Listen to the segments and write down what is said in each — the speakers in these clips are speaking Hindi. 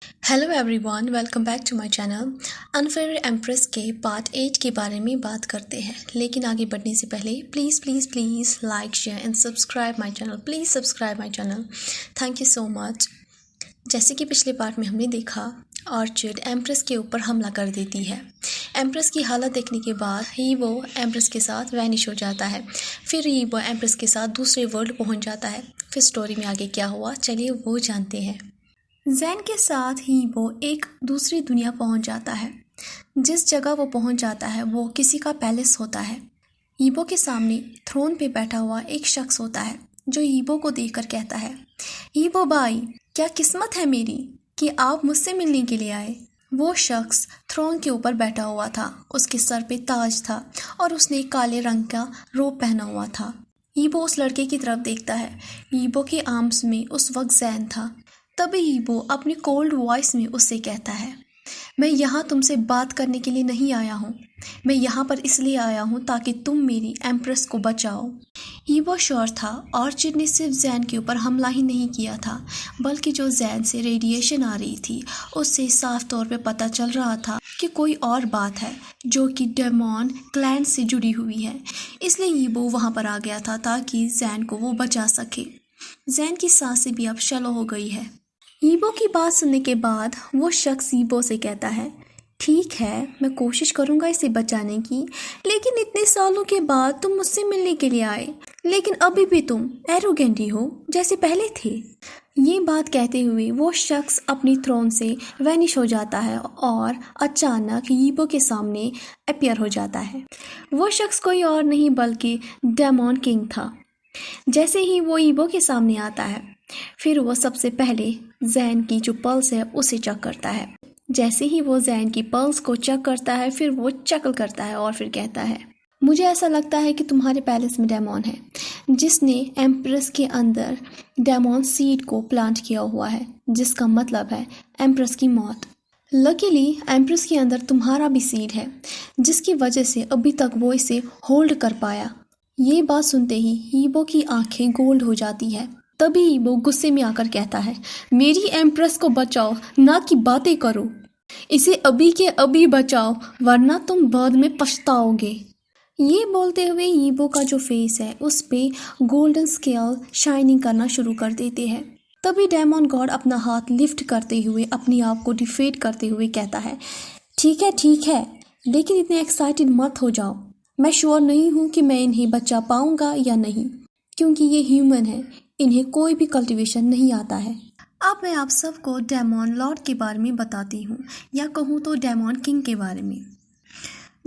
Hello everyone, welcome back to my channel. Unfair empress के पार्ट 8 के बारे में बात करते हैं, लेकिन आगे बढ़ने से पहले please please please like share and subscribe my channel. Please subscribe my channel, thank you so much. जैसे कि पिछले पार्ट में हमने देखा, ऑर्चिड एम्प्रेस के ऊपर हमला कर देती है। एम्प्रेस की हालत देखने के बाद ही वो एम्प्रेस के साथ वैनिश हो जाता है। फिर ही वो एम्प्रेस के साथ दूसरे वर्ल्ड पहुंच जाता है। फिर स्टोरी में आगे क्या हुआ, चलिए वो जानते हैं। जैन के साथ ही वो एक दूसरी दुनिया पहुंच जाता है। जिस जगह वो पहुंच जाता है वो किसी का पैलेस होता है। ईबो के सामने थ्रोन पे बैठा हुआ एक शख्स होता है जो ईबो को देखकर कहता है, ईबो भाई, क्या किस्मत है मेरी कि आप मुझसे मिलने के लिए आए। वो शख्स थ्रोन के ऊपर बैठा हुआ था, उसके सर पे ताज था और उसने काले रंग का रोब पहना हुआ था। ईबो उस लड़के की तरफ देखता है। ईबो के आर्म्स में उस वक्त जैन था। तभी ईबो अपनी कोल्ड वॉइस में उससे कहता है, मैं यहाँ तुमसे बात करने के लिए नहीं आया हूँ। मैं यहाँ पर इसलिए आया हूँ ताकि तुम मेरी एम्प्रेस को बचाओ। ईबो श्योर था ऑर्चिड ने सिर्फ जैन के ऊपर हमला ही नहीं किया था, बल्कि जो जैन से रेडिएशन आ रही थी उससे साफ तौर पे पता चल रहा था कि कोई और बात है जो कि डेमॉन क्लैन से जुड़ी हुई है। इसलिए ईबो वहाँ पर आ गया था ताकि जैन को वो बचा सके। जैन की सांसें भी अब शलो हो गई है। ईबो की बात सुनने के बाद वो शख्स ईबो से कहता है, ठीक है, मैं कोशिश करूंगा इसे बचाने की, लेकिन इतने सालों के बाद तुम मुझसे मिलने के लिए आए, लेकिन अभी भी तुम एरोगेंट ही हो जैसे पहले थे। ये बात कहते हुए वो शख्स अपनी थ्रोन से वैनिश हो जाता है और अचानक ईबो के सामने अपीयर हो जाता है। वो शख्स कोई और नहीं बल्कि डेमॉन किंग था। जैसे ही वो ईबो के सामने आता है, फिर वो सबसे पहले जैन की जो पल्स है उसे चेक करता है। जैसे ही वो जैन की पल्स को चेक करता है, फिर वो चकल करता है और फिर कहता है, मुझे ऐसा लगता है कि तुम्हारे पैलेस में डेमॉन है जिसने एम्प्रेस के अंदर डेमॉन सीड को प्लांट किया हुआ है, जिसका मतलब है एम्प्रेस की मौत। लकीली एम्प्रेस के अंदर तुम्हारा भी सीड है, जिसकी वजह से अभी तक वो इसे होल्ड कर पाया। ये बात सुनते ही ईबो की आंखें गोल्ड हो जाती है। तभी ईबो गुस्से में आकर कहता है, मेरी एम्प्रेस को बचाओ, ना कि बातें करो। इसे अभी के अभी बचाओ, वरना तुम बाद में पछताओगे। ये बोलते हुए ईबो का जो फेस है उस पे गोल्डन स्केल शाइनिंग करना शुरू कर देते हैं। तभी डेमॉन गॉड अपना हाथ लिफ्ट करते हुए अपने आप को डिफेट करते हुए कहता है, ठीक है, लेकिन इतने एक्साइटेड मत हो जाओ। मैं श्योर नहीं हूँ कि मैं इन्हें बचा पाऊंगा या नहीं, क्योंकि ये ह्यूमन है, इन्हें कोई भी कल्टीवेशन नहीं आता है। अब मैं आप सबको डेमॉन लॉर्ड के बारे में बताती हूँ, या कहूँ तो डेमॉन किंग के बारे में।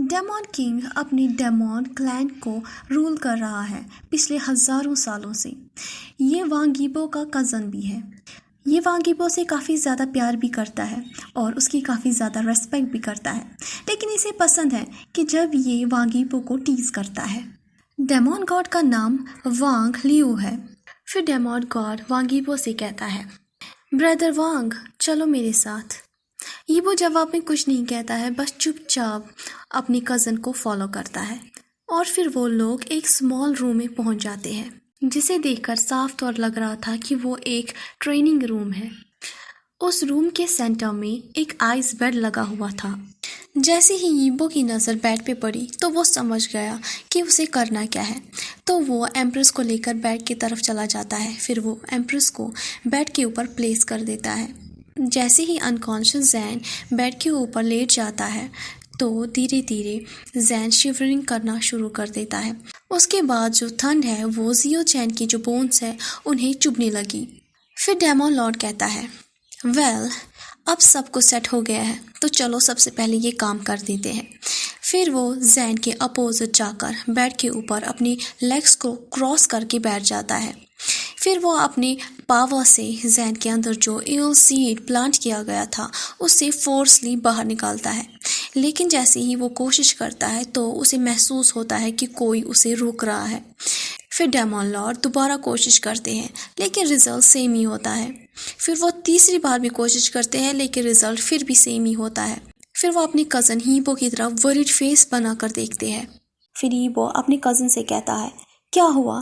डेमॉन किंग अपनी डेमॉन क्लैन को रूल कर रहा है पिछले हज़ारों सालों से। ये वांगीबो का कज़न भी है। ये वांगीबो से काफ़ी ज़्यादा प्यार भी करता है और उसकी काफ़ी ज़्यादा रेस्पेक्ट भी करता है, लेकिन इसे पसंद है कि जब ये वांगीबो को टीज करता है। डेमॉन गॉड का नाम वांग लियो है। फिर डेमॉन गॉड वांगीबो से कहता है, ब्रदर वांग, चलो मेरे साथ। ईबो जवाब में कुछ नहीं कहता है, बस चुपचाप अपनी कज़न को फॉलो करता है। और फिर वो लोग एक स्मॉल रूम में पहुंच जाते हैं, जिसे देखकर साफ तौर लग रहा था कि वो एक ट्रेनिंग रूम है। उस रूम के सेंटर में एक आइस बेड लगा हुआ था। जैसे ही ईबो की नज़र बेड पे पड़ी तो वो समझ गया कि उसे करना क्या है, तो वो एम्प्रेस को लेकर बेड की तरफ चला जाता है। फिर वो एम्प्रेस को बेड के ऊपर प्लेस कर देता है। जैसे ही अनकॉन्शियस जैन बेड के ऊपर लेट जाता है तो धीरे धीरे जैन शिवरिंग करना शुरू कर देता है। उसके बाद जो ठंड है वो जियो चैन की जो बोन्स है उन्हें चुभने लगी। फिर डेमॉन लॉर्ड कहता है, वेल, अब सब कुछ सेट हो गया है, तो चलो सबसे पहले ये काम कर देते हैं। फिर वो जैन के अपोजिट जाकर बेड के ऊपर अपनी लेग्स को क्रॉस करके बैठ जाता है। फिर वो अपने पावर से जैन के अंदर जो इल सीड प्लांट किया गया था उसे फोर्सली बाहर निकालता है। लेकिन जैसे ही वो कोशिश करता है तो उसे महसूस होता है कि कोई उसे रोक रहा है। फिर डेमॉन लॉर्ड दोबारा कोशिश करते हैं, लेकिन रिजल्ट सेम ही होता है। फिर वो तीसरी बार भी कोशिश करते हैं, लेकिन रिजल्ट फिर भी सेम ही होता है। फिर वो अपनी कज़न हीबो की तरफ वरीड फेस बनाकर देखते हैं। फिर हीबो अपनी कज़न से कहता है, क्या हुआ,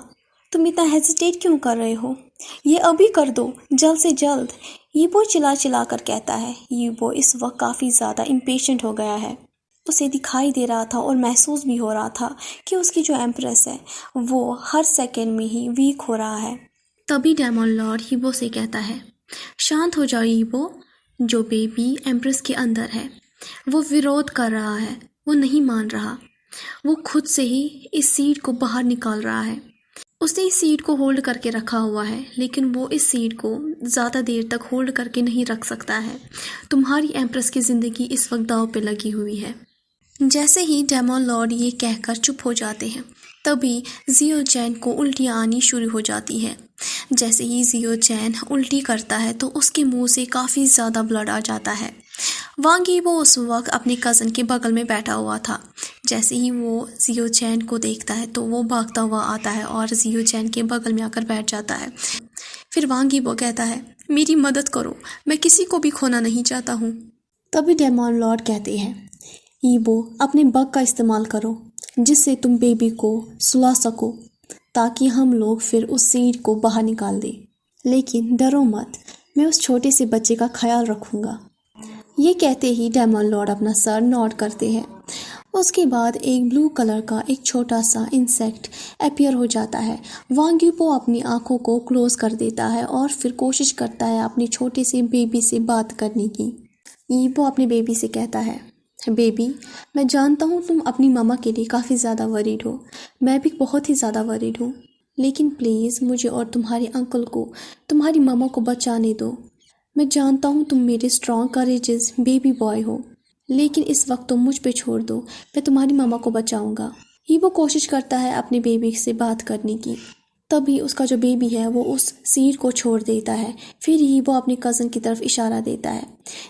तुम इतना हेजिटेट क्यों कर रहे हो? ये अभी कर दो, जल्द से जल्द। यीबो चिल्ला चिल्ला कर कहता है। यीबो इस वक्त काफ़ी ज़्यादा इम्पेशेंट हो गया है। उसे दिखाई दे रहा था और महसूस भी हो रहा था कि उसकी जो एम्प्रेस है वो हर सेकंड में ही वीक हो रहा है। तभी डेमन लॉर्ड यीबो से कहता है, शांत हो जाओ यीबो। जो बेबी एम्प्रेस के अंदर है वो विरोध कर रहा है, वो नहीं मान रहा। वो खुद से ही इस सीड को बाहर निकाल रहा है। उसने इस सीड को होल्ड करके रखा हुआ है, लेकिन वो इस सीड को ज़्यादा देर तक होल्ड करके नहीं रख सकता है। तुम्हारी एम्प्रेस की ज़िंदगी इस वक्त दांव पे लगी हुई है। जैसे ही डेमन लॉर्ड ये कहकर चुप हो जाते हैं, तभी जियो चैन को उल्टियाँ आनी शुरू हो जाती है। जैसे ही जियो चैन उल्टी करता है तो उसके मुंह से काफ़ी ज़्यादा ब्लड आ जाता है। वांग यीबो उस वक्त अपने कज़न के बगल में बैठा हुआ था। जैसे ही वो जियो चैन को देखता है तो वो भागता हुआ आता है और जियो चैन के बगल में आकर बैठ जाता है। फिर वांग यीबो कहता है, मेरी मदद करो, मैं किसी को भी खोना नहीं चाहता हूँ। तभी डेमन लॉर्ड कहते हैं, यीबो अपने बग का इस्तेमाल करो जिससे तुम बेबी को सुला सको, ताकि हम लोग फिर उस सीड को बाहर निकाल दें। लेकिन डरो मत, मैं उस छोटे से बच्चे का ख्याल रखूँगा। ये कहते ही डेमन लॉर्ड अपना सर नॉड करते हैं। उसके बाद एक ब्लू कलर का एक छोटा सा इंसेक्ट अपीयर हो जाता है। वांग यीबो अपनी आंखों को क्लोज कर देता है और फिर कोशिश करता है अपने छोटे से बेबी से बात करने की। यीबो अपने बेबी से कहता है, बेबी, मैं जानता हूँ तुम अपनी मामा के लिए काफ़ी ज़्यादा वरीड हो, मैं भी बहुत ही ज़्यादा वरीड हूँ, लेकिन प्लीज़ मुझे और तुम्हारे अंकल को तुम्हारी मामा को बचाने दो। मैं जानता हूँ तुम मेरे स्ट्रॉन्ग करेजेस बेबी बॉय हो, लेकिन इस वक्त तुम मुझ पे छोड़ दो, मैं तुम्हारी मामा को बचाऊंगा। यीबो कोशिश करता है अपने बेबी से बात करने की। तभी उसका जो बेबी है वो उस सीड को छोड़ देता है। फिर यीबो अपने कज़न की तरफ इशारा देता है।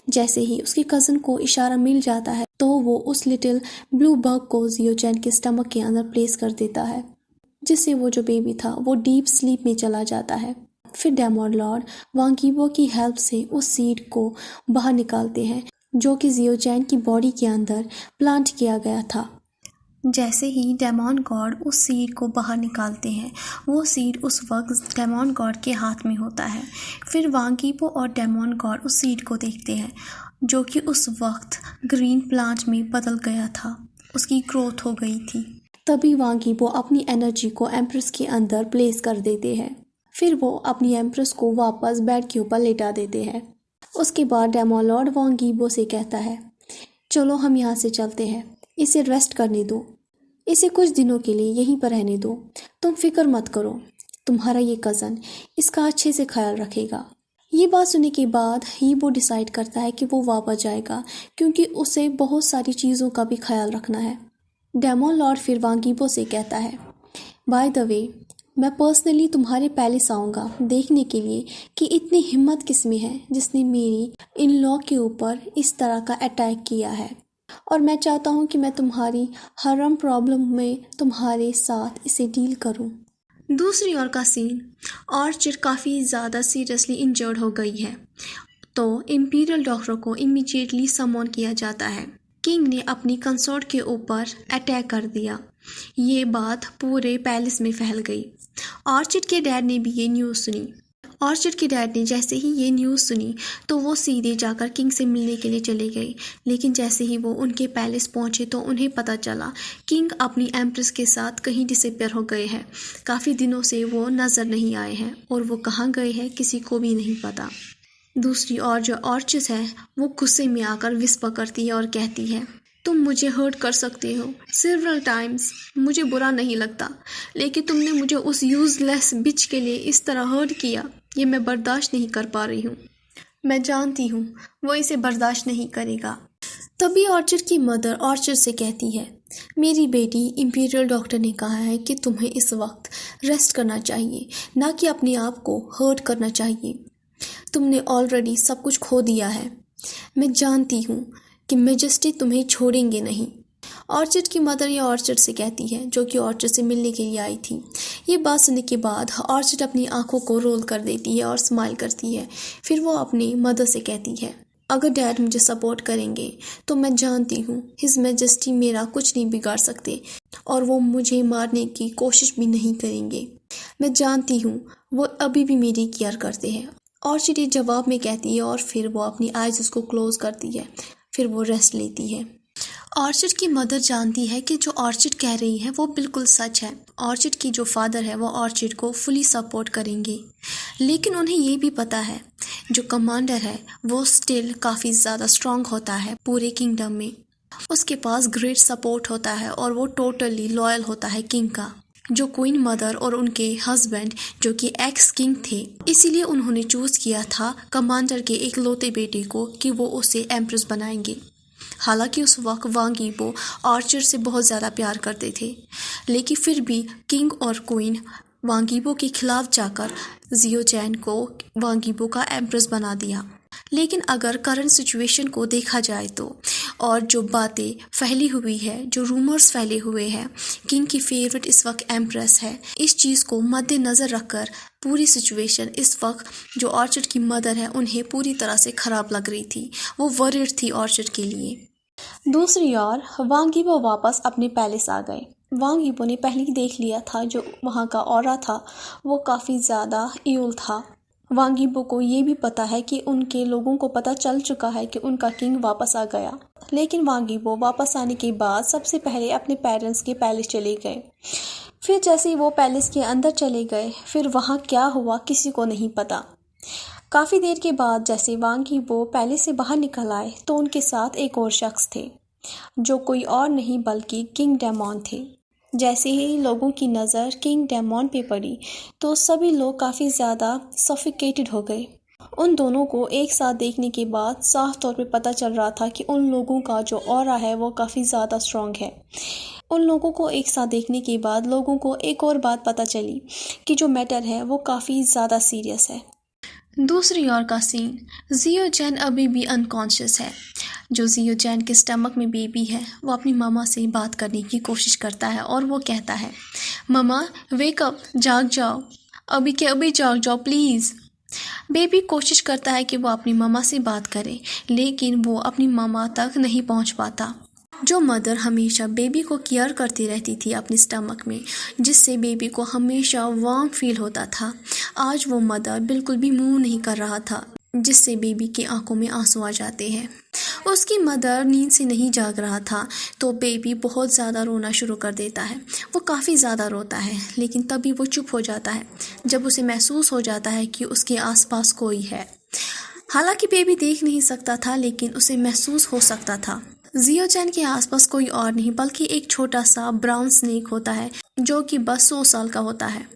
जैसे ही उसके कज़न को इशारा मिल जाता है तो वो उस लिटिल ब्लू बग को जियो चैन के स्टमक के अंदर प्लेस कर देता है, जिससे वो जो बेबी था वो डीप स्लीप में चला जाता है। फिर डेमन लॉर्ड वांग यीबो की हेल्प से उस सीड को बाहर निकालते हैं, जो कि जियो चैन की बॉडी के अंदर प्लांट किया गया था। जैसे ही डेमन गॉड उस सीड को बाहर निकालते हैं, वो सीड उस वक्त डेमन गॉड के हाथ में होता है। फिर वांग यीबो और डेमन गॉड उस सीड को देखते हैं, जो कि उस वक्त ग्रीन प्लांट में बदल गया था, उसकी ग्रोथ हो गई थी। तभी वांग यीबो अपनी एनर्जी को एम्प्रेस के अंदर प्लेस कर देते हैं। फिर वो अपनी एम्प्रेस को वापस बेड के ऊपर लेटा देते हैं। उसके बाद डेमन लॉर्ड वांग यीबो से कहता है, चलो हम यहाँ से चलते हैं, इसे रेस्ट करने दो, इसे कुछ दिनों के लिए यहीं पर रहने दो। तुम फिक्र मत करो, तुम्हारा ये कज़न इसका अच्छे से ख्याल रखेगा। ये बात सुनने के बाद यीबो डिसाइड करता है कि वो वापस जाएगा, क्योंकि उसे बहुत सारी चीज़ों का भी ख्याल रखना है। डेमन लॉर्ड फिर वांग यीबो से कहता है, बाय द वे, मैं पर्सनली तुम्हारे पैलेस आऊँगा देखने के लिए कि इतनी हिम्मत किसमें है जिसने मेरी इन लॉ के ऊपर इस तरह का अटैक किया है, और मैं चाहता हूँ कि मैं तुम्हारी हरम प्रॉब्लम में तुम्हारे साथ इसे डील करूँ। दूसरी ओर का सीन, ऑर्चर काफ़ी ज़्यादा सीरियसली इंजर्ड हो गई है, तो इंपीरियल डॉक्टर को इमीडिएटली समन किया जाता है। किंग ने अपनी कंसोर्ट के ऊपर अटैक कर दिया। ये बात पूरे पैलेस में फैल गई। ऑर्चर के डैड ने भी ये न्यूज़ सुनी। ऑर्चर के डैड ने जैसे ही ये न्यूज़ सुनी तो वो सीधे जाकर किंग से मिलने के लिए चले गए। लेकिन जैसे ही वो उनके पैलेस पहुंचे तो उन्हें पता चला किंग अपनी एम्प्रेस के साथ कहीं डिसअपीयर हो गए हैं। काफ़ी दिनों से वो नज़र नहीं आए हैं और वो कहाँ गए हैं किसी को भी नहीं पता। दूसरी ओर जो ऑर्चर है वो गुस्से में आकर विस्पर करती है और कहती है, तुम मुझे हर्ट कर सकते हो सेवरल टाइम्स, मुझे बुरा नहीं लगता, लेकिन तुमने मुझे उस यूजलेस बिच के लिए इस तरह हर्ट किया, ये मैं बर्दाश्त नहीं कर पा रही हूँ। मैं जानती हूँ वो इसे बर्दाश्त नहीं करेगा। तभी ऑर्चर की मदर ऑर्चर से कहती है, मेरी बेटी, इंपीरियल डॉक्टर ने कहा है कि तुम्हें इस वक्त रेस्ट करना चाहिए, ना कि अपने आप को हर्ट करना चाहिए। तुमने ऑलरेडी सब कुछ खो दिया है। मैं जानती हूँ कि मेजेस्टी तुम्हें छोड़ेंगे नहीं। ऑर्चर की मदर ये ऑर्चर से कहती है, जो कि ऑर्चर से मिलने के लिए आई थी। ये बात सुनने के बाद ऑर्चर अपनी आंखों को रोल कर देती है और स्माइल करती है। फिर वो अपनी मदर से कहती है, अगर डैड मुझे सपोर्ट करेंगे तो मैं जानती हूँ हिज मेजेस्टी मेरा कुछ नहीं बिगाड़ सकते और वो मुझे मारने की कोशिश भी नहीं करेंगे। मैं जानती हूँ वो अभी भी मेरी केयर करते हैं ऑर्चिड ये जवाब में कहती है और फिर वो अपनी आइज़ उसको क्लोज करती है, फिर वो रेस्ट लेती है। ऑर्चिड की मदर जानती है कि जो ऑर्चिड कह रही है वो बिल्कुल सच है। ऑर्चिड की जो फादर है वो ऑर्चिड को फुली सपोर्ट करेंगे, लेकिन उन्हें ये भी पता है जो कमांडर है वो स्टिल काफ़ी ज़्यादा स्ट्रांग होता है पूरे किंगडम में। उसके पास ग्रेट सपोर्ट होता है और वो टोटली लॉयल होता है किंग का। जो क्वीन मदर और उनके हस्बैंड जो कि एक्स किंग थे, इसीलिए उन्होंने चूज़ किया था कमांडर के इकलौते बेटे को कि वो उसे एम्प्रेस बनाएंगे। हालांकि उस वक्त वांग यीबो आर्चर से बहुत ज़्यादा प्यार करते थे, लेकिन फिर भी किंग और क्वीन वांग यीबो के खिलाफ जाकर जियो चैन को वांग यीबो का एम्प्रेस बना दिया। लेकिन अगर करंट सिचुएशन को देखा जाए तो, और जो बातें फैली हुई है, जो रूमर्स फैले हुए हैं, किंग की फेवरेट इस वक्त एम्प्रेस है, इस चीज़ को मद्देनज़र रखकर पूरी सिचुएशन इस वक्त जो ऑर्चिड की मदर है उन्हें पूरी तरह से ख़राब लग रही थी। वो वरीड थी ऑर्चिड के लिए। दूसरी ओर वांग यीबो वापस अपने पैलेस आ गए। वांग यीबो ने पहले ही देख लिया था जो वहाँ का ऑरा था वो काफ़ी ज़्यादा ईविल था। वांग यीबो को ये भी पता है कि उनके लोगों को पता चल चुका है कि उनका किंग वापस आ गया। लेकिन वांग यीबो वापस आने के बाद सबसे पहले अपने पेरेंट्स के पैलेस चले गए। फिर जैसे ही वो पैलेस के अंदर चले गए, फिर वहाँ क्या हुआ किसी को नहीं पता। काफ़ी देर के बाद जैसे वांग यीबो पैलेस से बाहर निकल आए तो उनके साथ एक और शख्स थे जो कोई और नहीं बल्कि किंग डेमॉन थे। जैसे ही लोगों की नज़र किंग डेमॉन पे पड़ी तो सभी लोग काफ़ी ज़्यादा सफिकेटेड हो गए। उन दोनों को एक साथ देखने के बाद साफ तौर पे पता चल रहा था कि उन लोगों का जो ऑरा है वो काफ़ी ज़्यादा स्ट्रॉन्ग है। उन लोगों को एक साथ देखने के बाद लोगों को एक और बात पता चली कि जो मैटर है वो काफ़ी ज़्यादा सीरियस है। दूसरी ओर का सीन, जियो चैन अभी भी अनकॉन्शियस है। जो जियो चैन के स्टमक में बेबी है वो अपनी मामा से बात करने की कोशिश करता है और वो कहता है, मामा वेक अप, जाग जाओ, अभी के अभी जाग जाओ प्लीज़। बेबी कोशिश करता है कि वो अपनी मामा से बात करे, लेकिन वो अपनी मामा तक नहीं पहुंच पाता। जो मदर हमेशा बेबी को केयर करती रहती थी अपने स्टमक में, जिससे बेबी को हमेशा वार्म फील होता था, आज वो मदर बिल्कुल भी मूव नहीं कर रहा था, जिससे बेबी की आंखों में आंसू आ जाते हैं। उसकी मदर नींद से नहीं जाग रहा था तो बेबी बहुत ज़्यादा रोना शुरू कर देता है। वो काफ़ी ज़्यादा रोता है, लेकिन तभी वो चुप हो जाता है जब उसे महसूस हो जाता है कि उसके आसपास कोई है। हालांकि बेबी देख नहीं सकता था, लेकिन उसे महसूस हो सकता था। जियो चैन के आसपास कोई और नहीं बल्कि एक छोटा सा ब्राउन स्नेक होता है जो कि बस 100 साल का होता है।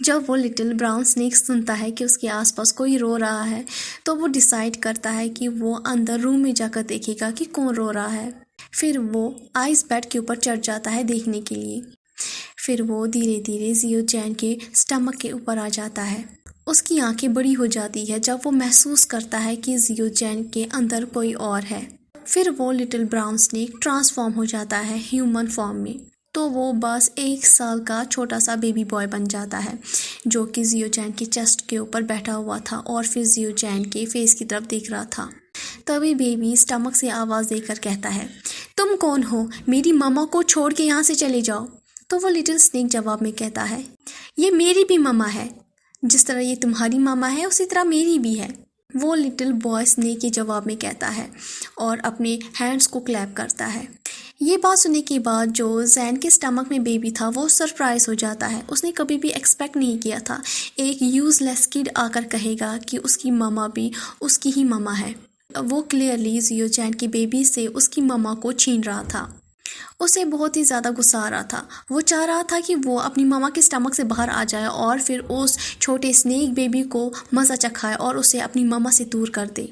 जब वो लिटिल ब्राउन स्नेक सुनता है कि उसके आसपास कोई रो रहा है तो वो डिसाइड करता है कि वो अंदर रूम में जाकर देखेगा कि कौन रो रहा है। फिर वो आइस बेड के ऊपर चढ़ जाता है देखने के लिए। फिर वो धीरे धीरे जियो चैन के स्टमक के ऊपर आ जाता है। उसकी आंखें बड़ी हो जाती है जब वो महसूस करता है कि जियो चैन के अंदर कोई और है। फिर वो लिटिल ब्राउन स्नेक ट्रांसफॉर्म हो जाता है ह्यूमन फॉर्म में, तो वो बस 1 साल का छोटा सा बेबी बॉय बन जाता है जो कि जियो चैन के चेस्ट के ऊपर बैठा हुआ था और फिर जियो चैन के फेस की तरफ देख रहा था। तभी बेबी स्टमक से आवाज़ देकर कहता है, तुम कौन हो? मेरी मामा को छोड़ के यहाँ से चले जाओ। तो वो लिटिल स्नेक जवाब में कहता है, ये मेरी भी मामा है, जिस तरह ये तुम्हारी मामा है उसी तरह मेरी भी है। वो लिटिल बॉय स्नेक के जवाब में कहता है और अपने हैंड्स को क्लैप करता है। ये बात सुनने के बाद जो जैन के स्टमक में बेबी था वो सरप्राइज हो जाता है। उसने कभी भी एक्सपेक्ट नहीं किया था एक यूजलेस किड आकर कहेगा कि उसकी मामा भी उसकी ही मामा है। वो क्लियरली जियो चैन की बेबी से उसकी मामा को छीन रहा था। उसे बहुत ही ज़्यादा गुस्सा आ रहा था। वो चाह रहा था कि वो अपनी मामा के स्टमक से बाहर आ जाए और फिर उस छोटे स्नेक बेबी को मज़ा चखाए और उसे अपनी मामा से दूर कर दे।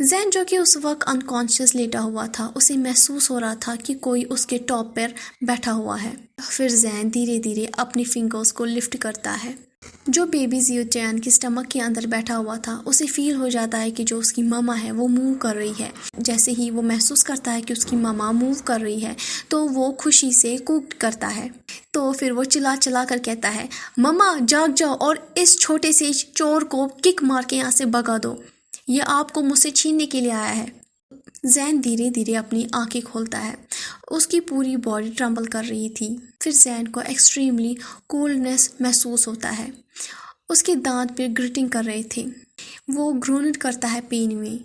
जैन जो कि उस वक्त अनकॉन्शियस लेटा हुआ था, उसे महसूस हो रहा था कि कोई उसके टॉप पर बैठा हुआ है। फिर जैन धीरे धीरे अपनी फिंगर्स को लिफ्ट करता है। जो बेबी जियो चैन के स्टमक के अंदर बैठा हुआ था उसे फील हो जाता है कि जो उसकी मामा है वो मूव कर रही है। जैसे ही वो महसूस करता है कि उसकी मामा मूव कर रही है तो वो खुशी से कूक करता है। तो फिर वो चिल्ला चिल्ला कर कहता है, मामा जाग जाओ और इस छोटे से चोर को किक मार के यहाँ से भगा दो, ये आपको मुझसे छीनने के लिए आया है। जैन धीरे धीरे अपनी आंखें खोलता है। उसकी पूरी बॉडी ट्रम्बल कर रही थी। फिर जैन को एक्सट्रीमली कोल्डनेस महसूस होता है। उसके दांत पे ग्रिटिंग कर रहे थे। वो ग्रोनेट करता है पेन में।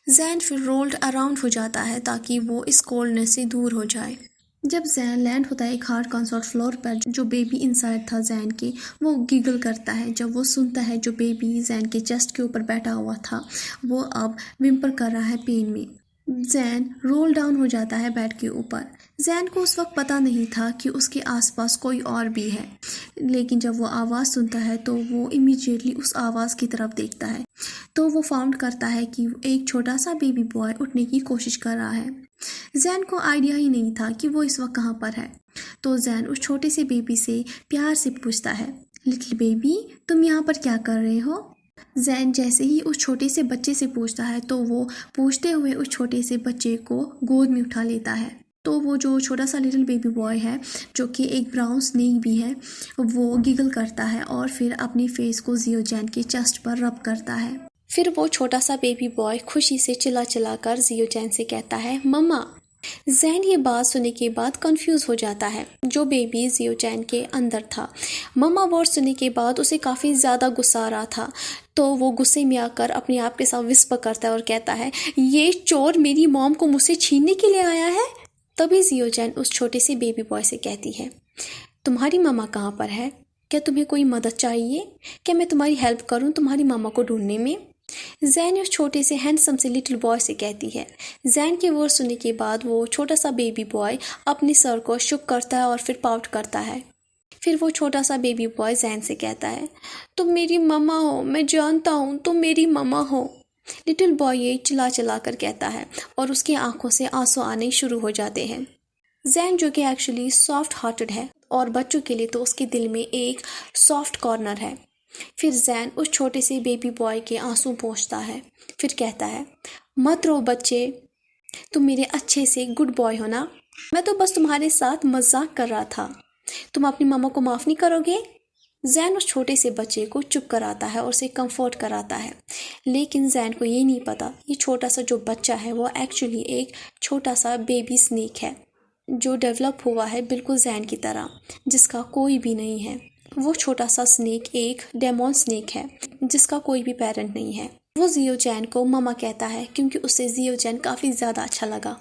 जैन फिर रोल्ड अराउंड हो जाता है ताकि वो इस कोल्डनेस से दूर हो जाए। जब जैन लैंड होता है एक हार्ड कंसोर्ट फ्लोर पर, जो बेबी इनसाइड था जैन के, वो गिगल करता है जब वो सुनता है जो बेबी जैन के चेस्ट के ऊपर बैठा हुआ था वो अब विम्पर कर रहा है पेन में। जैन रोल डाउन हो जाता है बेड के ऊपर। जैन को उस वक्त पता नहीं था कि उसके आसपास कोई और भी है, लेकिन जब वो आवाज़ सुनता है तो वो इमीडिएटली उस आवाज़ की तरफ देखता है तो वो फाउंड करता है कि एक छोटा सा बेबी बॉय उठने की कोशिश कर रहा है। जैन को आइडिया ही नहीं था कि वो इस वक्त कहाँ पर है, तो जैन उस छोटे से बेबी से प्यार से पूछता है, लिटिल बेबी तुम यहाँ पर क्या कर रहे हो? जैन जैसे ही उस छोटे से बच्चे से पूछता है तो वो पूछते हुए उस छोटे से बच्चे को गोद में उठा लेता है। तो वो जो छोटा सा लिटिल बेबी बॉय है, जो कि एक ब्राउन स्नेक भी है, वो गिगल करता है और फिर अपनी फेस को जियो जैन के चेस्ट पर रब करता है। फिर वो छोटा सा बेबी बॉय खुशी से चिल्ला चिल्ला कर जियो जैन से कहता है, मम्मा। जैन ये बात सुनने के बाद कंफ्यूज हो जाता है। जो बेबी जियो जैन के अंदर था, मम्मा वर्ड सुनने के बाद उसे काफ़ी ज़्यादा गुस्सा आ रहा था, तो वो गुस्से में आकर अपने आप के साथ विस्पर करता है और कहता है, ये चोर मेरी मॉम को मुझसे छीनने के लिए आया है। तभी जियो जैन उस छोटे से बेबी बॉय से कहती है, तुम्हारी मम्मा कहाँ पर है? क्या तुम्हें कोई मदद चाहिए? क्या मैं तुम्हारी हेल्प करूँ तुम्हारी मम्मा को ढूंढने में? जैन उस छोटे से हैंडसम से लिटिल बॉय से कहती है। जैन के वर्ड सुनने के बाद वो छोटा सा बेबी बॉय अपने सर को शुक करता है और फिर पाउट करता है। फिर वो छोटा सा बेबी बॉय जैन से कहता है, तुम मेरी मम्मा हो, मैं जानता हूँ तुम मेरी मम्मा हो। लिटिल बॉय ये चिल्ला चिल्ला कर कहता है और उसकी आंखों से आंसू आने शुरू हो जाते हैं। जैन जो कि एक्चुअली सॉफ्ट हार्टेड है और बच्चों के लिए तो उसके दिल में एक सॉफ्ट कॉर्नर है। फिर जैन उस छोटे से बेबी बॉय के आंसू पोंछता है, फिर कहता है, मत रो बच्चे, तुम मेरे अच्छे से गुड बॉय हो ना, मैं तो बस तुम्हारे साथ मजाक कर रहा था, तुम अपनी मामा को माफ़ नहीं करोगे? जैन उस छोटे से बच्चे को चुप कराता है और उसे कंफर्ट कराता है, लेकिन जैन को ये नहीं पता ये छोटा सा जो बच्चा है वो एक्चुअली एक छोटा सा बेबी स्नेक है, जो डेवलप हुआ है बिल्कुल जैन की तरह, जिसका कोई भी नहीं है। वो छोटा सा स्नेक एक डेमोन स्नेक है जिसका कोई भी पेरेंट नहीं है। वो जियो जैन को ममा कहता है क्योंकि उसे जियो जैन काफ़ी ज़्यादा अच्छा लगा।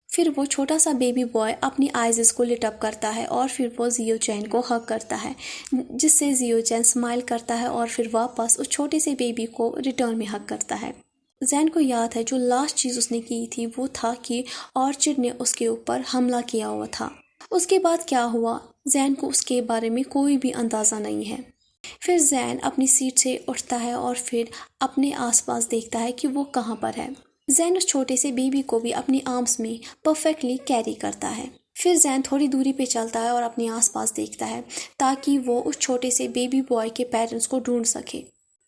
फिर वो छोटा सा बेबी बॉय अपनी आइज़ को लिट अप करता है और फिर वो जियो जैन को हग करता है, जिससे जियो जैन स्माइल करता है और फिर वापस उस छोटे से बेबी को रिटर्न में हग करता है। जैन को याद है जो लास्ट चीज़ उसने की थी वो था कि ऑर्चिड ने उसके ऊपर हमला किया हुआ था। उसके बाद क्या हुआ जैन को उसके बारे में कोई भी अंदाज़ा नहीं है। फिर जैन अपनी सीट से उठता है और फिर अपने आसपास देखता है कि वो कहाँ पर है। जैन उस छोटे से बेबी को भी अपनी आर्म्स में परफेक्टली कैरी करता है। फिर जैन थोड़ी दूरी पे चलता है और अपने आसपास देखता है ताकि वो उस छोटे से बेबी बॉय के पेरेंट्स को ढूंढ सके।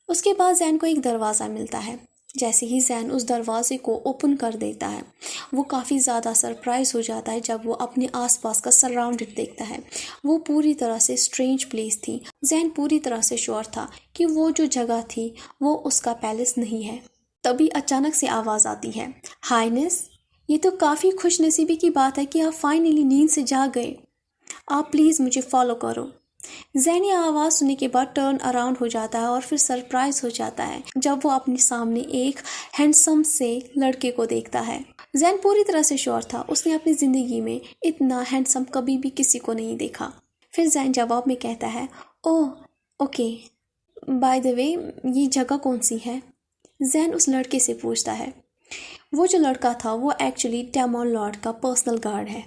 उसके बाद जैन को एक दरवाज़ा मिलता है। जैसे ही जैन उस दरवाजे को ओपन कर देता है वो काफ़ी ज़्यादा सरप्राइज हो जाता है जब वो अपने आसपास का सराउंडेड देखता है। वो पूरी तरह से स्ट्रेंज प्लेस थी। जैन पूरी तरह से श्योर था कि वो जो जगह थी वो उसका पैलेस नहीं है। तभी अचानक से आवाज़ आती है, हाइनेस, ये तो काफ़ी खुशनसीबी की बात है कि आप फाइनली नींद से जाग गए, आप प्लीज़ मुझे फॉलो करो। जैन ये आवाज़ सुनने के बाद टर्न अराउंड हो जाता है और फिर सरप्राइज हो जाता है जब वो अपने सामने एक हैंडसम से लड़के को देखता है। जैन पूरी तरह से श्योर था उसने अपनी ज़िंदगी में इतना हैंडसम कभी भी किसी को नहीं देखा। फिर जैन जवाब में कहता है, oh okay, by the way ये जगह कौन सी है? जैन उस लड़के से पूछता है। वो जो लड़का था वो एक्चुअली डेमोन लॉर्ड का पर्सनल गार्ड है।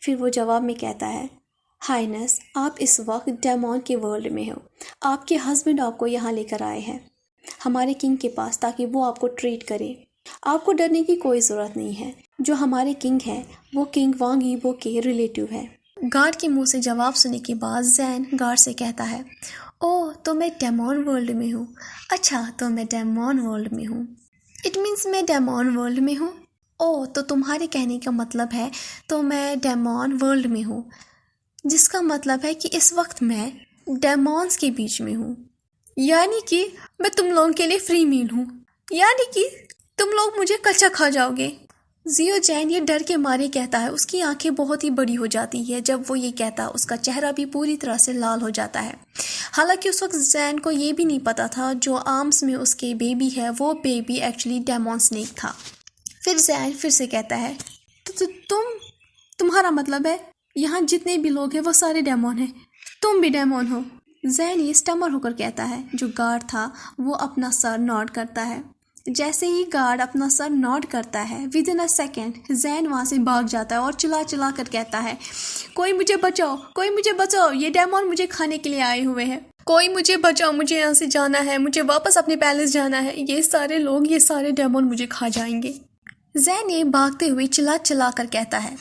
फिर वो जवाब में कहता है, हाइनेस, आप इस वक्त डेमोन के वर्ल्ड में हो, आपके हस्बैंड आपको यहाँ लेकर आए हैं हमारे किंग के पास ताकि वो आपको ट्रीट करे। आपको डरने की कोई ज़रूरत नहीं है, जो हमारे किंग है वो किंग वांग यीबो के रिलेटिव है। गार्ड के मुंह से जवाब सुनने के बाद जैन गार्ड से कहता है, ओह तो मैं डेमोन वर्ल्ड में हूँ। अच्छा तो मैं डेमोन वर्ल्ड में हूँ, इट मीन्स मैं डेमोन वर्ल्ड में हूँ। ओह तो तुम्हारे कहने का मतलब है तो मैं डेमोन वर्ल्ड में हूँ, जिसका मतलब है कि इस वक्त मैं डेमॉन्स के बीच में हूँ, यानी कि मैं तुम लोगों के लिए फ्री मील हूँ, यानी कि तुम लोग मुझे कच्चा खा जाओगे। जियो जैन ये डर के मारे कहता है, उसकी आंखें बहुत ही बड़ी हो जाती है जब वो ये कहता, उसका चेहरा भी पूरी तरह से लाल हो जाता है। हालांकि उस वक्त जैन को ये भी नहीं पता था जो आर्म्स में उसके बेबी है वो बेबी एक्चुअली डेमोन स्नेक था। फिर जैन फिर से कहता है, तो तुम्हारा मतलब है यहाँ जितने भी लोग हैं वो सारे डेमोन हैं, तुम भी डेमोन हो? जैन ये स्टमर होकर कहता है। जो गार्ड था वो अपना सर नॉड करता है। जैसे ही गार्ड अपना सर नॉड करता है, with in a second Jain वहाँ से भाग जाता है और चिल्ला चिल्ला कर कहता है, कोई मुझे बचाओ, कोई मुझे बचाओ, ये डेमोन मुझे खाने के लिए आए हुए हैं, कोई मुझे बचाओ, मुझे यहाँ से जाना है, मुझे वापस अपने पैलेस जाना है, ये सारे लोग, ये सारे डेमोन मुझे खा जाएंगे। जैन ये भागते हुए चिल्ला चिल्ला कर कहता है।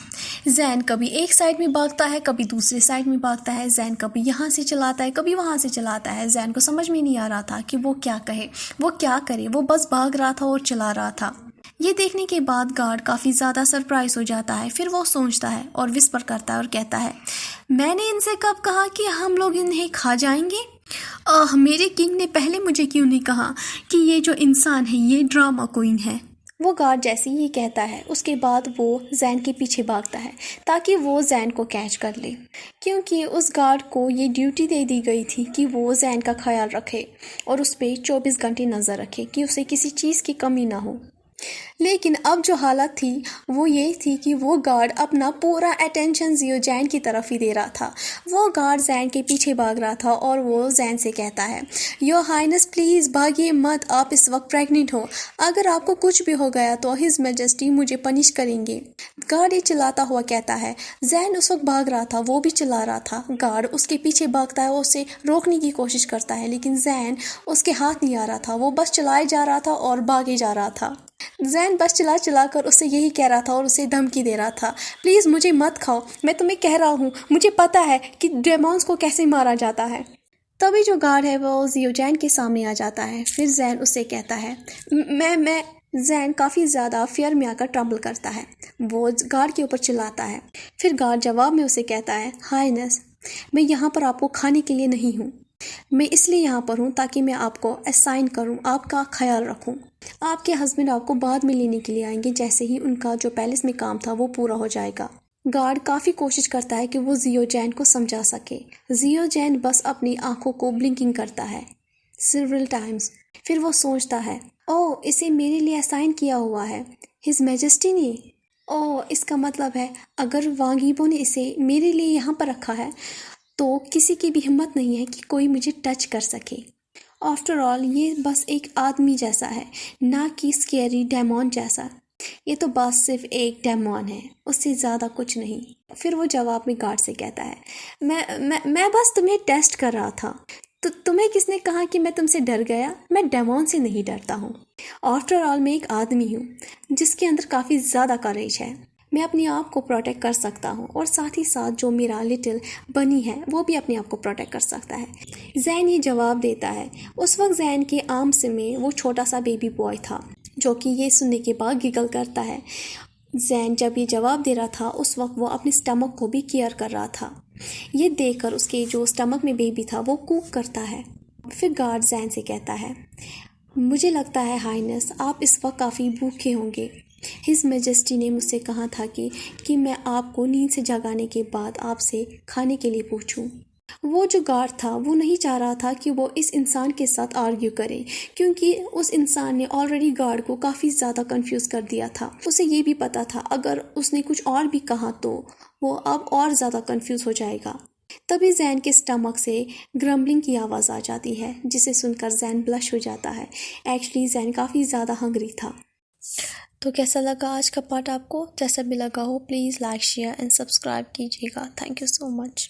जैन कभी एक साइड में भागता है, कभी दूसरे साइड में भागता है। जैन कभी यहाँ से चलाता है, कभी वहाँ से चलाता है। जैन को समझ में नहीं आ रहा था कि वो क्या कहे, वो क्या करे, वो बस भाग रहा था और चला रहा था। ये देखने के बाद गार्ड काफ़ी ज़्यादा सरप्राइज हो जाता है। फिर वो सोचता है और विस्पर करता है और कहता है, मैंने इनसे कब कहा कि हम लोग इन्हें खा जाएंगे? मेरे किंग ने पहले मुझे क्यों नहीं कहा कि ये जो इंसान है ये ड्रामा क्वीन है? वो गार्ड जैसे ही कहता है उसके बाद वो जैन के पीछे भागता है ताकि वो जैन को कैच कर ले, क्योंकि उस गार्ड को ये ड्यूटी दे दी गई थी कि वो जैन का ख्याल रखे और उस पर 24 घंटे नज़र रखे कि उसे किसी चीज़ की कमी ना हो। लेकिन अब जो हालत थी वो ये थी कि वो गार्ड अपना पूरा अटेंशन जियो जैन की तरफ ही दे रहा था। वो गार्ड जैन के पीछे भाग रहा था और वो जैन से कहता है, योर हाइनेस प्लीज़ भागिए मत, आप इस वक्त प्रेग्नेंट हो, अगर आपको कुछ भी हो गया तो हिज मैजेस्टी मुझे पनिश करेंगे। गार्ड ये चिल्लाता हुआ कहता है। जैन उस वक्त भाग रहा था, वो भी चिल्ला रहा था। गार्ड उसके पीछे भागता है और उसे रोकने की कोशिश करता है, लेकिन जैन उसके हाथ नहीं आ रहा था, वो बस चलाए जा रहा था और भागे जा रहा था। जैन बस चिल्ला चिल्ला कर उससे यही कह रहा था और उसे धमकी दे रहा था, प्लीज़ मुझे मत खाओ, मैं तुम्हें कह रहा हूँ, मुझे पता है कि डेमॉन्स को कैसे मारा जाता है। तभी जो गार्ड है वो जियो जैन के सामने आ जाता है। फिर जैन उससे कहता है, मैं जैन काफ़ी ज़्यादा फियर में आकर ट्रम्बल करता है। वो गार्ड के ऊपर चिल्लाता है। फिर गार्ड जवाब में उसे कहता है, हाइनेस, मैं यहाँ पर आपको खाने के लिए नहीं हूँ, मैं इसलिए यहाँ पर हूँ ताकि मैं आपको असाइन करूँ, आपका ख्याल रखूँ। आपके हस्बैंड आपको बाद में लेने के लिए आएंगे जैसे ही उनका जो पैलेस में काम था वो पूरा हो जाएगा। गार्ड काफ़ी कोशिश करता है कि वो जियो जैन को समझा सके। जियो जैन बस अपनी आंखों को ब्लिंकिंग करता है सिवरल टाइम्स। फिर वो सोचता है, ओह इसे मेरे लिए असाइन किया हुआ है हिज मैजेस्टी ने। ओह इसका मतलब है अगर वांगीबो ने इसे मेरे लिए यहाँ पर रखा है तो किसी की भी हिम्मत नहीं है कि कोई मुझे टच कर सके। आफ्टर ऑल ये बस एक आदमी जैसा है, ना कि स्केरी डेमॉन जैसा। ये तो बस सिर्फ एक डेमॉन है, उससे ज़्यादा कुछ नहीं। फिर वो जवाब में गार्ड से कहता है, मैं बस तुम्हें टेस्ट कर रहा था। तो तुम्हें किसने कहा कि मैं तुमसे डर गया? मैं डेमॉन से नहीं डरता हूँ। आफ्टर ऑल मैं एक आदमी हूँ जिसके अंदर काफ़ी ज़्यादा करेज है। मैं अपने आप को प्रोटेक्ट कर सकता हूँ और साथ ही साथ जो मेरा लिटिल बनी है वो भी अपने आप को प्रोटेक्ट कर सकता है। जैन ये जवाब देता है। उस वक्त जैन के आर्म्स में वो छोटा सा बेबी बॉय था जो कि ये सुनने के बाद गिगल करता है। जैन जब ये जवाब दे रहा था उस वक्त वो अपने स्टमक को भी केयर कर रहा था। ये देखकर उसके जो स्टमक में बेबी था वो कूक करता है। फिर गार्ड जैन से कहता है, मुझे लगता है हाइनेस आप इस वक्त काफ़ी भूखे होंगे। हिज मैजेस्टी ने मुझसे कहा था कि मैं आपको नींद से जगाने के बाद आपसे खाने के लिए पूछूं। वो जो गार्ड था वो नहीं चाह रहा था कि वो इस इंसान के साथ आर्ग्यू करे, क्योंकि उस इंसान ने ऑलरेडी गार्ड को काफ़ी ज़्यादा कंफ्यूज कर दिया था। उसे ये भी पता था अगर उसने कुछ और भी कहा तो वो अब और ज़्यादा कंफ्यूज हो जाएगा। तभी जैन के स्टमक से ग्रम्बलिंग की आवाज़ आ जाती है, जिसे सुनकर जैन ब्लश हो जाता है। एक्चुअली जैन काफ़ी ज़्यादा हंग्री था। तो कैसा लगा आज का पार्ट आपको? जैसा भी लगा हो please like share and subscribe कीजिएगा। Thank you so much.